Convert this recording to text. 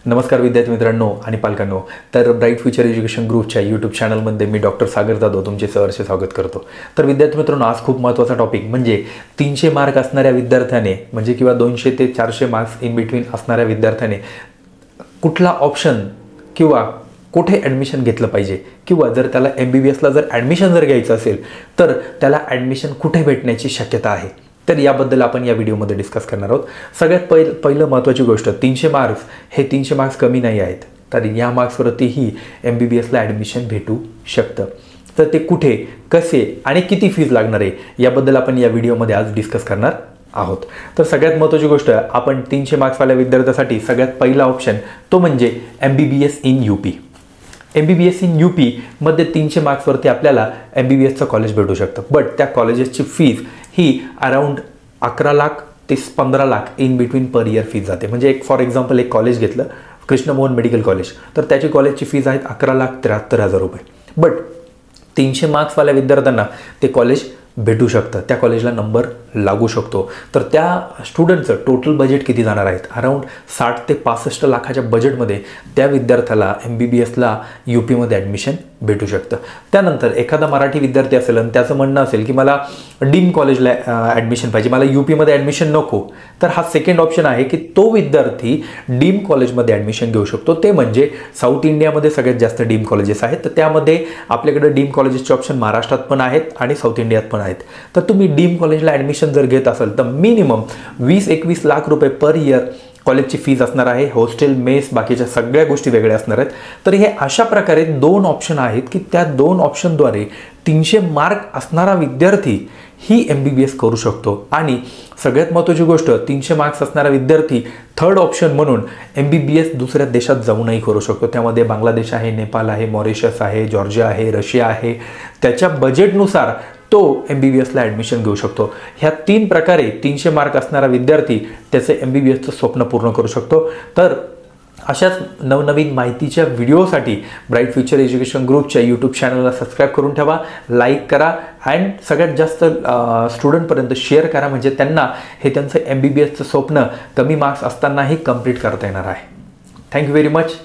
नमस्कार विद्यार्थी मित्रांनो आणि पालकांनो। तर ब्राईट फ्युचर एज्युकेशन ग्रुपच्या यूट्यूब चॅनलमध्ये मी डॉक्टर सागर जाधव तुमचे सहर्ष स्वागत करतो। तर विद्यार्थी मित्रांनो, आज खूप महत्त्वाचा टॉपिक म्हणजे 300 मार्क असणाऱ्या विद्यार्थ्याने म्हणजे किंवा 200 ते 400 मार्क्स इन बिटवीन असणाऱ्या विद्यार्थ्याने कुठला ऑप्शन किंवा कुठे ॲडमिशन घेतलं पाहिजे, किंवा जर त्याला MBBSला जर ॲडमिशन जर घ्यायचं असेल तर त्याला ॲडमिशन कुठे भेटण्याची शक्यता आहे। तर याबद्दल आपण या व्हिडिओमध्ये डिस्कस करणार आहोत। सगळ्यात पहिलं महत्त्वाची गोष्ट, 300 मार्क्स हे 300 मार्क्स कमी नाही आहेत, तर या मार्क्सवरतीही MBBSला ॲडमिशन भेटू शकतं। तर ते कुठे, कसे आणि किती फीज लागणार आहे याबद्दल आपण या व्हिडिओमध्ये आज डिस्कस करणार आहोत। तर सगळ्यात महत्त्वाची गोष्ट, आपण 300 मार्क्सवाल्या विद्यार्थ्यासाठी सगळ्यात पहिला ऑप्शन तो म्हणजे MBBS in UP। MBBS in UP मध्ये 300 मार्क्सवरती आपल्याला MBBSचं कॉलेज भेटू शकतं, बट त्या कॉलेजेसची फीज ही अराउंड 11 लाख ते 15 lakh in between per year fees जाते। म्हणजे एक फॉर एक्झाम्पल एक कॉलेज घेतलं, कृष्ण मोहन मेडिकल कॉलेज, तर त्याची कॉलेजची फीज आहेत 11,73,000 रुपये। बट 300 मार्क्सवाल्या विद्यार्थ्यांना ते कॉलेज भेटू शकतं, त्या कॉलेजला नंबर लागू शकतो। तर त्या स्टुडंटचं टोटल बजेट किती जाणार आहेत, अराउंड 60 ते 65 लाखाच्या बजेटमध्ये त्या विद्यार्थ्याला MBBSला UPमध्ये ॲडमिशन भेटू शकतं। त्यानंतर एखादा मराठी विद्यार्थी असेल आणि त्याचं म्हणणं असेल की मला डीम कॉलेजला ॲडमिशन पाहिजे, मला UPमध्ये ॲडमिशन नको, तर हा सेकंड ऑप्शन आहे की तो विद्यार्थी डीम कॉलेजमध्ये ॲडमिशन घेऊ शकतो। ते म्हणजे साऊथ इंडियामध्ये सगळ्यात जास्त डीम कॉलेजेस आहेत, तर त्यामध्ये आपल्याकडे डीम कॉलेजेसचे ऑप्शन महाराष्ट्रात पण आहेत आणि साऊथ इंडियात पण आहेत। तर तुम्ही डीम कॉलेजला ॲडमिशन जर घेत असाल तर मिनिमम 20-21 लाख रुपये पर इयर कॉलेजची फीज असणार आहे। हॉस्टेल, मेस, बाकीच्या सगळ्या गोष्टी वेगळ्या असणार आहेत। तर हे अशा प्रकारे दोन ऑप्शन आहेत की त्या दोन ऑप्शनद्वारे 300 मार्क असणारा विद्यार्थी ही MBBS करू शकतो। आणि सगळ्यात महत्त्वाची गोष्ट, 300 मार्क्स असणारा विद्यार्थी थर्ड ऑप्शन म्हणून MBBS दुसऱ्या देशात जाऊनही करू शकतो। त्यामध्ये बांगलादेश आहे, नेपाळ आहे, मॉरिशस आहे, जॉर्जिया आहे, रशिया आहे, त्याच्या बजेटनुसार तो MBBSला ॲडमिशन घेऊ शकतो। ह्या 3 प्रकारे 300 मार्क असणारा विद्यार्थी त्याचे MBBSचं स्वप्न पूर्ण करू शकतो। तर अशाच नवनवीन माहितीच्या व्हिडिओसाठी ब्राईट फ्युचर एज्युकेशन ग्रुपच्या यूट्यूब चॅनलला सबस्क्राईब करून ठेवा, लाईक करा अँड सगळ्यात जास्त स्टुडंटपर्यंत शेअर करा, म्हणजे त्यांना हे त्यांचं MBBSचं स्वप्न कमी मार्क्स असतानाही कंप्लीट करता येणार आहे। Thank you very much.